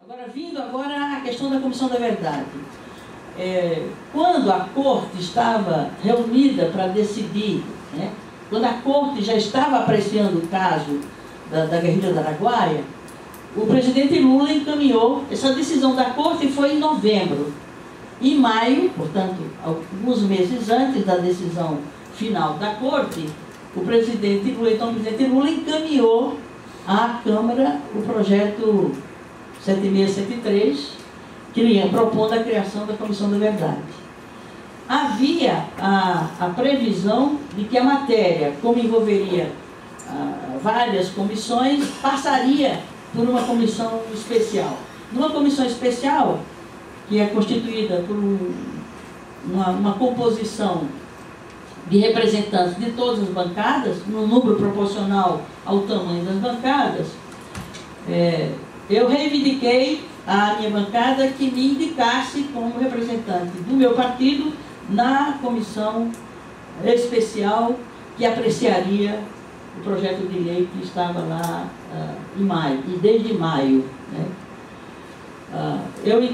Agora, vindo agora a questão da Comissão da Verdade. Quando a Corte estava reunida para decidir, né, quando a Corte já estava apreciando o caso da guerrilha do Araguaia, o presidente Lula encaminhou, essa decisão da Corte foi em novembro. Em maio, portanto, alguns meses antes da decisão final da Corte, o presidente Lula encaminhou à Câmara o projeto 7673, que ia propondo a criação da Comissão da Verdade. Havia a previsão de que a matéria, como envolveria várias comissões, passaria por uma comissão especial. Numa comissão especial, que é constituída por uma composição de representantes de todas as bancadas, num número proporcional ao tamanho das bancadas, eu reivindiquei à minha bancada que me indicasse como representante do meu partido na comissão especial que apreciaria o projeto de lei que estava lá em maio, e desde maio, né?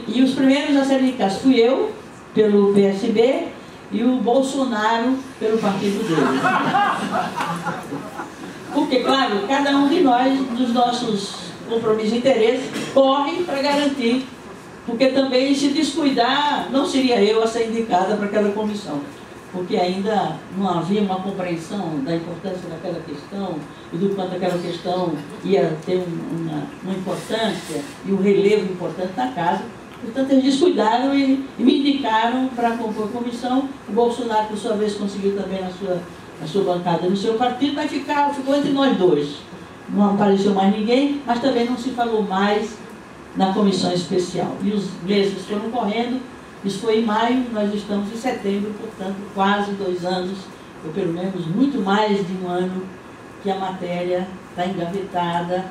E os primeiros a serem indicados fui eu, pelo PSB, e o Bolsonaro, pelo partido dele. Porque, claro, cada um de nós, dos nossos compromissos e interesses, corre para garantir, porque também, se descuidar, não seria eu a ser indicada para aquela comissão, porque ainda não havia uma compreensão da importância daquela questão e do quanto aquela questão ia ter uma importância e um relevo importante na casa. Portanto, eles descuidaram e me indicaram para compor a comissão. O Bolsonaro, por sua vez, conseguiu também na sua bancada, no seu partido, mas ficou entre nós dois. Não apareceu mais ninguém, mas também não se falou mais na comissão especial. E os meses foram correndo. Isso foi em maio, nós estamos em setembro, portanto, quase 2 anos, ou pelo menos muito mais de 1 ano, que a matéria está engavetada,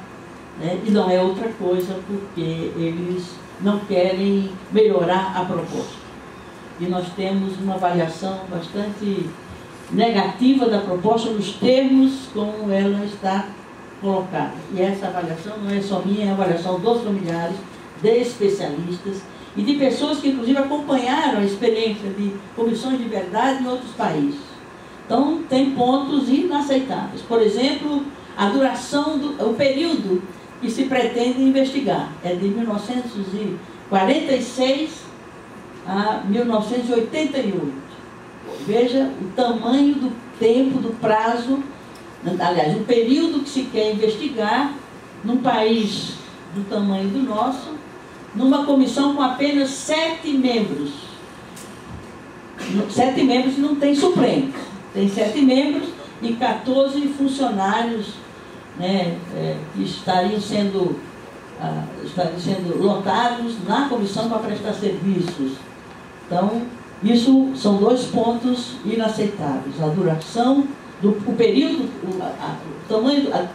né? E não é outra coisa, porque eles não querem melhorar a proposta. E nós temos uma avaliação bastante negativa da proposta nos termos como ela está colocada. E essa avaliação não é só minha, é a avaliação dos familiares, de especialistas e de pessoas que, inclusive, acompanharam a experiência de comissões de verdade em outros países. Então, tem pontos inaceitáveis. Por exemplo, a duração, o período que se pretende investigar é de 1946 a 1988. Veja o tamanho do tempo, do prazo, aliás, o período que se quer investigar num país do tamanho do nosso, numa comissão com apenas 7 membros. 7 membros não tem suplentes. Tem 7 membros e 14 funcionários, né, que estariam sendo lotados na comissão para prestar serviços. Então, isso são 2 pontos inaceitáveis. A duração, o período,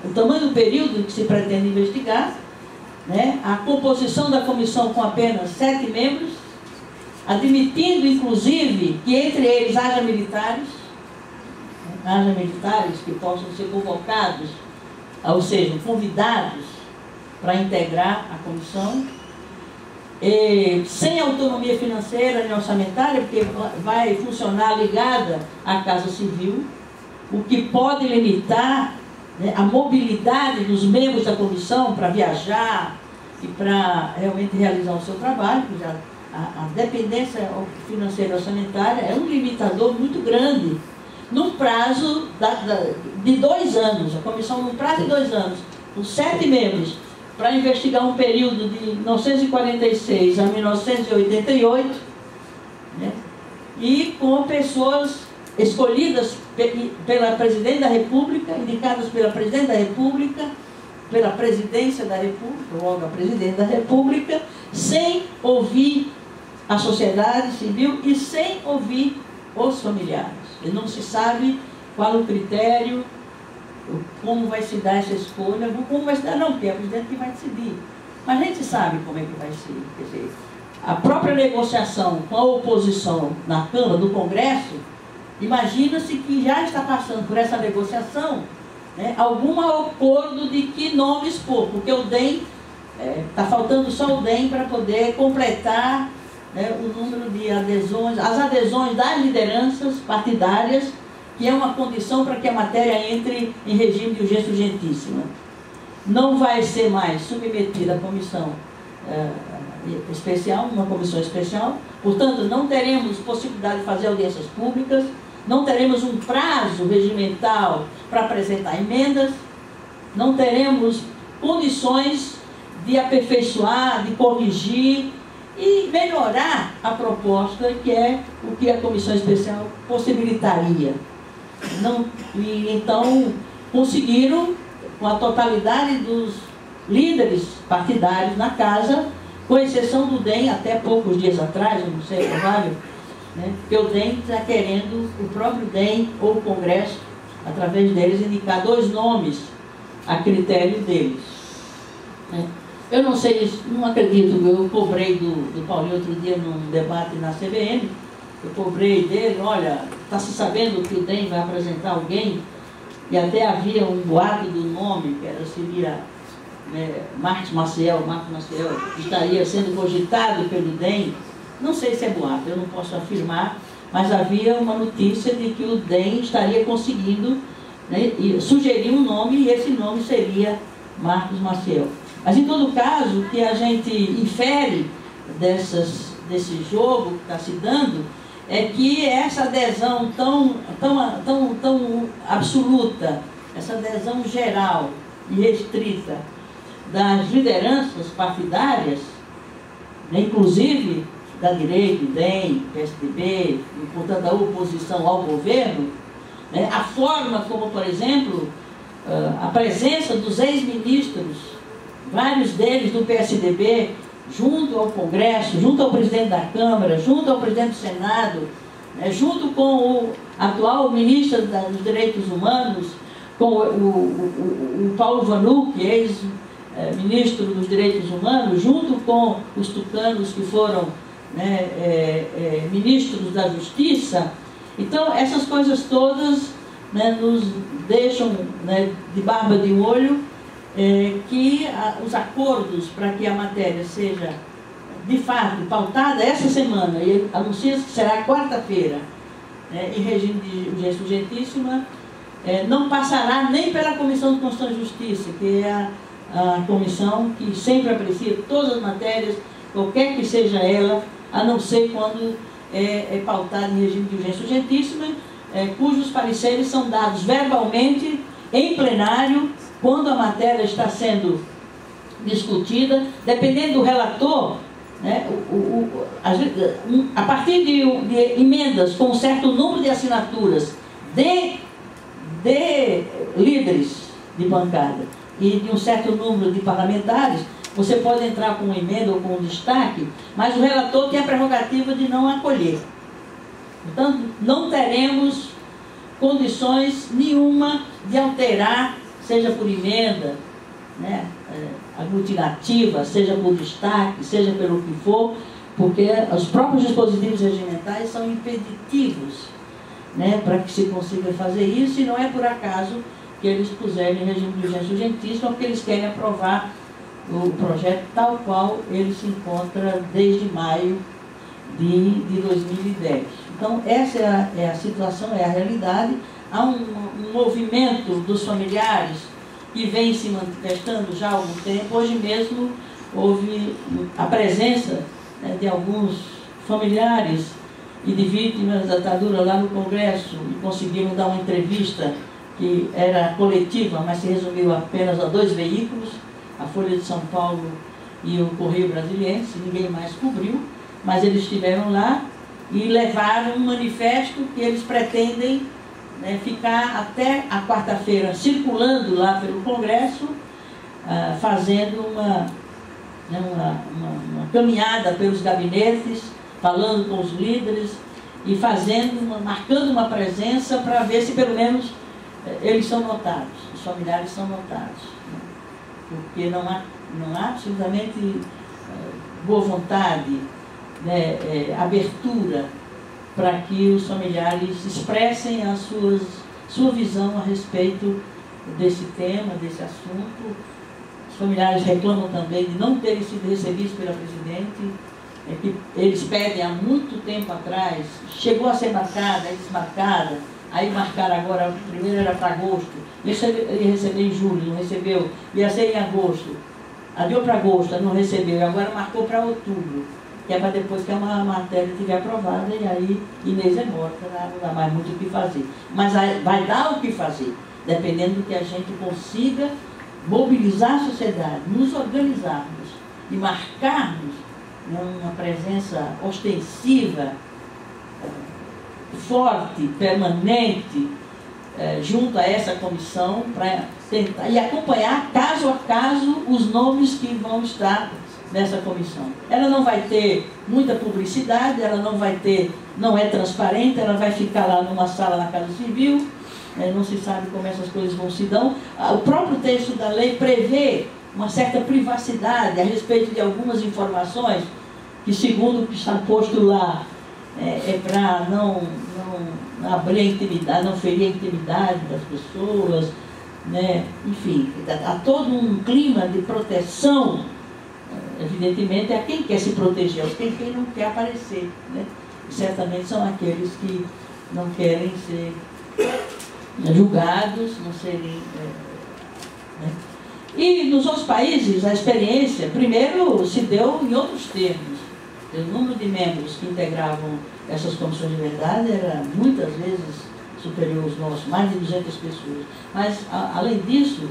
o tamanho do período que se pretende investigar, né, a composição da comissão com apenas 7 membros, admitindo, inclusive, que entre eles haja militares que possam ser convocados, ou seja, convidados para integrar a comissão, sem autonomia financeira nem orçamentária, porque vai funcionar ligada à Casa Civil, o que pode limitar, né, a mobilidade dos membros da comissão para viajar e para realmente realizar o seu trabalho, porque a dependência financeira e orçamentária é um limitador muito grande. Num prazo de 2 anos, a comissão num prazo de 2 anos, com 7 membros, para investigar um período de 1946 a 1988, né, e com pessoas escolhidas pela Presidente da República, indicadas pela Presidente da República, pela Presidência da República, logo a Presidente da República, sem ouvir a sociedade civil e sem ouvir os familiares. E não se sabe qual o critério, como vai se dar essa escolha, como vai se dar, não, porque é a Presidente que vai decidir. Mas a gente sabe como é que vai ser. Quer dizer, a própria negociação com a oposição na Câmara, do Congresso, imagina-se que já está passando por essa negociação, né, algum acordo de que nome expor, porque o DEM Está faltando só o DEM para poder completar, né, o número de adesões, as adesões das lideranças partidárias, que é uma condição para que a matéria entre em regime de urgência urgentíssima. Não vai ser mais submetida à comissão especial, uma comissão especial, portanto, não teremos possibilidade de fazer audiências públicas, não teremos um prazo regimental para apresentar emendas, não teremos condições de aperfeiçoar, de corrigir e melhorar a proposta, que é o que a comissão especial possibilitaria. E então conseguiram, com a totalidade dos líderes partidários na casa, com exceção do DEM, até poucos dias atrás, eu não sei, é provável, né, porque o DEM está querendo, o próprio DEM ou o Congresso, através deles, indicar 2 nomes a critério deles. Né. Eu não sei, não acredito, eu cobrei do Paulinho outro dia num debate na CBN, eu cobrei dele, olha, está se sabendo que o DEM vai apresentar alguém, e até havia um boato do nome, que seria Marcos Maciel, estaria sendo cogitado pelo DEM, não sei se é boato, eu não posso afirmar, mas havia uma notícia de que o DEM estaria conseguindo, né, sugerir um nome, e esse nome seria Marcos Maciel. Mas, em todo caso, o que a gente infere desse jogo que está se dando é que essa adesão tão absoluta, essa adesão geral e restrita das lideranças partidárias, né, inclusive da direita, DEM, PSDB, e, portanto, da oposição ao governo, né, a forma como, por exemplo, a presença dos ex-ministros, vários deles do PSDB, junto ao Congresso, junto ao presidente da Câmara, junto ao presidente do Senado, né, junto com o atual ministro dos Direitos Humanos, com o Paulo Vanucci, ex-ministro dos Direitos Humanos, junto com os tucanos que foram, né, ministros da Justiça. Então, essas coisas todas, né, nos deixam, né, de barba de olho, que os acordos para que a matéria seja, de fato, pautada essa semana, e anuncia-se que será quarta-feira, em regime de urgência urgentíssima, não passará nem pela Comissão de Constituição e Justiça, que é a comissão que sempre aprecia todas as matérias, qualquer que seja ela, a não ser quando é pautada em regime de urgência urgentíssima, cujos pareceres são dados verbalmente, em plenário, quando a matéria está sendo discutida, dependendo do relator, né, a partir de emendas com um certo número de assinaturas de líderes de bancada e de um certo número de parlamentares, você pode entrar com uma emenda ou com um destaque, mas o relator tem a prerrogativa de não acolher. Portanto, não teremos condições nenhuma de alterar, seja por emenda, né, aglutinativa, seja por destaque, seja pelo que for, porque os próprios dispositivos regimentais são impeditivos, né, para que se consiga fazer isso, e não é por acaso que eles puseram em regime de urgência urgentíssima, porque eles querem aprovar o projeto tal qual ele se encontra desde maio de 2010. Então, essa é a situação, é a realidade. Há um movimento dos familiares que vem se manifestando já há algum tempo. Hoje mesmo houve a presença, né, de alguns familiares e de vítimas da ditadura lá no Congresso, e conseguiram dar uma entrevista que era coletiva, mas se resumiu apenas a 2 veículos, a Folha de São Paulo e o Correio Brasiliense, ninguém mais cobriu, mas eles estiveram lá e levaram um manifesto que eles pretendem, né, ficar até a quarta-feira circulando lá pelo Congresso, fazendo uma caminhada pelos gabinetes, falando com os líderes e marcando uma presença para ver se pelo menos eles são notados, os familiares são notados, né? Porque não há absolutamente boa vontade, né, abertura para que os familiares expressem a sua visão a respeito desse tema, desse assunto, Os familiares reclamam também de não terem sido recebidos pela presidente, que eles pedem há muito tempo atrás, chegou a ser marcada, aí desmarcada, aí marcaram agora, o primeiro era para agosto, ia receber em julho, não recebeu, ia ser em agosto, adiou para agosto, não recebeu, agora marcou para outubro, que é para depois que a matéria estiver aprovada, e aí Inês é morta, não dá mais muito o que fazer. Mas vai dar o que fazer, dependendo do que a gente consiga mobilizar a sociedade, nos organizarmos e marcarmos uma presença ostensiva, forte, permanente, junto a essa comissão, para tentar e acompanhar caso a caso os nomes que vão estar nessa comissão. Ela não vai ter muita publicidade, ela não é transparente, ela vai ficar lá numa sala na Casa Civil, não se sabe como essas coisas vão se dar. O próprio texto da lei prevê uma certa privacidade a respeito de algumas informações que, segundo o que está posto lá, é para não abrir a intimidade, não ferir a intimidade das pessoas, né? Enfim, há todo um clima de proteção, evidentemente, a quem quer se proteger, quem não quer aparecer, né? E certamente são aqueles que não querem ser julgados, não serem... né? E nos outros países, a experiência, primeiro, se deu em outros termos. O número de membros que integravam essas comissões de verdade era muitas vezes superior aos nossos, mais de 200 pessoas. Mas, além disso,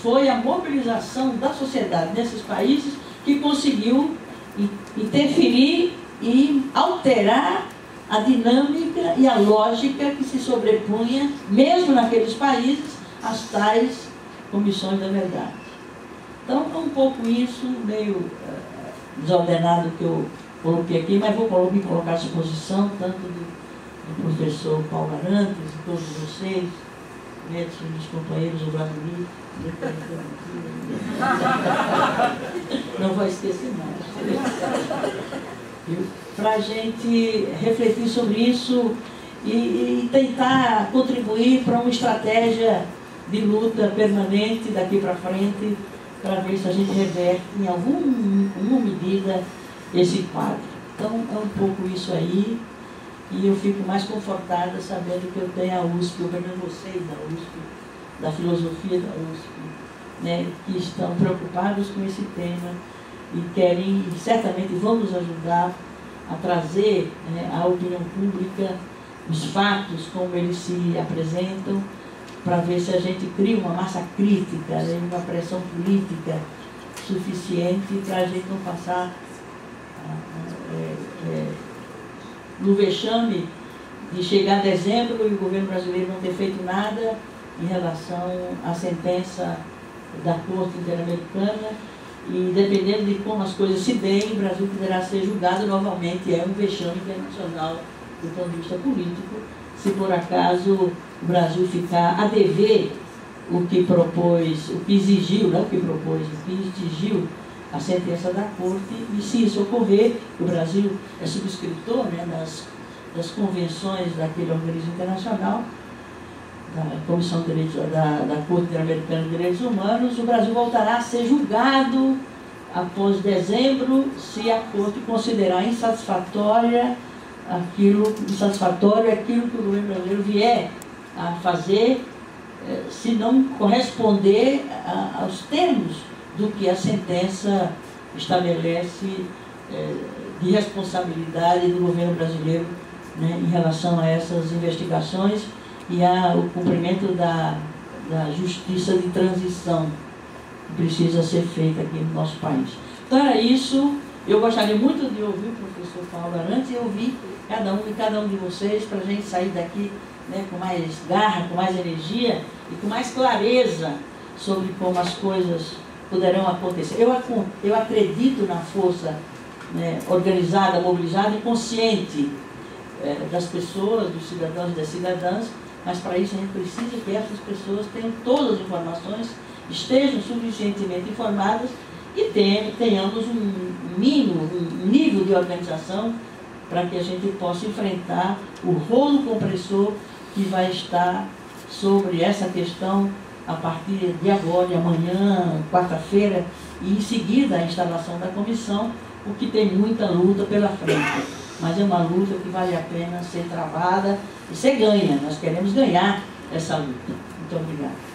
foi a mobilização da sociedade nesses países que conseguiu interferir e alterar a dinâmica e a lógica que se sobrepunha, mesmo naqueles países, às tais comissões da verdade. Então, é um pouco isso, meio desordenado que eu coloquei aqui, mas vou me colocar à disposição, tanto do professor Paulo Arantes, de todos vocês, dos companheiros do Vladimir, não vou esquecer mais, para a gente refletir sobre isso e tentar contribuir para uma estratégia de luta permanente daqui para frente, para ver se a gente reverte em alguma medida esse quadro. Então, é um pouco isso aí, e eu fico mais confortada sabendo que eu tenho a USP, eu vejo vocês da USP, da filosofia da USP, né, que estão preocupados com esse tema e querem, e certamente vão nos ajudar a trazer, né, à opinião pública os fatos como eles se apresentam, para ver se a gente cria uma massa crítica, né, uma pressão política suficiente para a gente não passar no vexame de chegar a dezembro e o governo brasileiro não ter feito nada em relação à sentença da Corte Interamericana, e dependendo de como as coisas se deem, o Brasil poderá ser julgado novamente. É um vexame internacional do ponto de vista político, se por acaso o Brasil ficar a dever o que propôs, o que exigiu, não o que propôs, o que exigiu a sentença da Corte, e se isso ocorrer, o Brasil é subscritor, né, das convenções daquele organismo internacional, da Comissão de Direitos, da Corte Interamericana de Direitos Humanos, o Brasil voltará a ser julgado após dezembro, se a Corte considerar insatisfatório aquilo que o governo brasileiro vier a fazer, se não corresponder aos termos do que a sentença estabelece de responsabilidade do governo brasileiro, né, em relação a essas investigações e ao cumprimento da justiça de transição que precisa ser feita aqui no nosso país. Então era isso. Eu gostaria muito de ouvir o professor Paulo Arantes e ouvir cada um de vocês, para a gente sair daqui, né, com mais garra, com mais energia e com mais clareza sobre como as coisas poderão acontecer. Eu acredito na força, né, organizada, mobilizada e consciente das pessoas, dos cidadãos e das cidadãs, mas para isso a gente precisa que essas pessoas tenham todas as informações, estejam suficientemente informadas e tenhamos um mínimo, um nível de organização para que a gente possa enfrentar o rolo compressor que vai estar sobre essa questão a partir de agora, de amanhã, quarta-feira, e em seguida a instalação da comissão, porque tem muita luta pela frente. Mas é uma luta que vale a pena ser travada e ser ganha. Nós queremos ganhar essa luta. Muito obrigada.